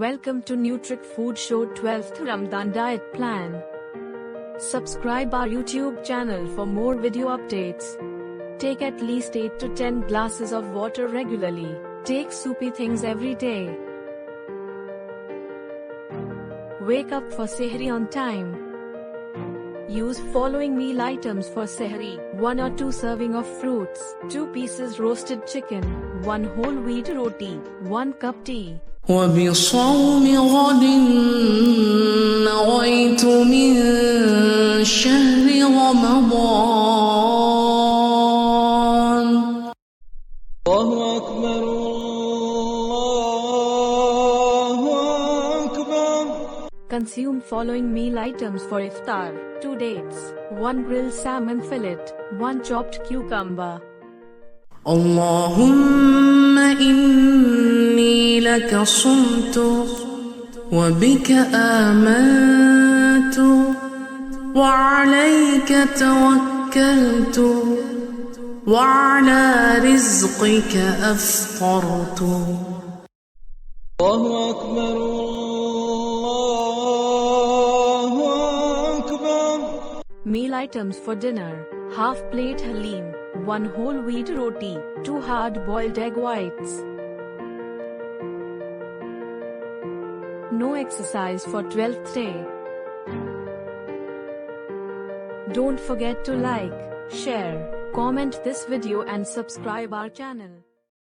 Welcome to Nutric Food Show 12th Ramadan Diet Plan. Subscribe our YouTube channel for more video updates. Take at least 8 to 10 glasses of water regularly. Take soupy things every day. Wake up for Sehri on time. Use following meal items for Sehri: 1 or 2 serving of fruits, 2 pieces roasted chicken, 1 whole wheat roti, 1 cup tea. وبصوم غد نويت من شهر رمضان. الله أكبر الله أكبر. Consume following meal items for Iftar: 2 dates, 1 grilled salmon fillet, 1 chopped cucumber. اللهم إني لك صمت وبك آمنت وعليك توكلت وعلى رزقك أفطرت. الله أكبر الله أكبر. Meal items for dinner: half plate Haleem, 1 whole wheat roti, 2 hard-boiled egg whites. No exercise for 12th day. Don't forget to like, share, comment this video and subscribe our channel.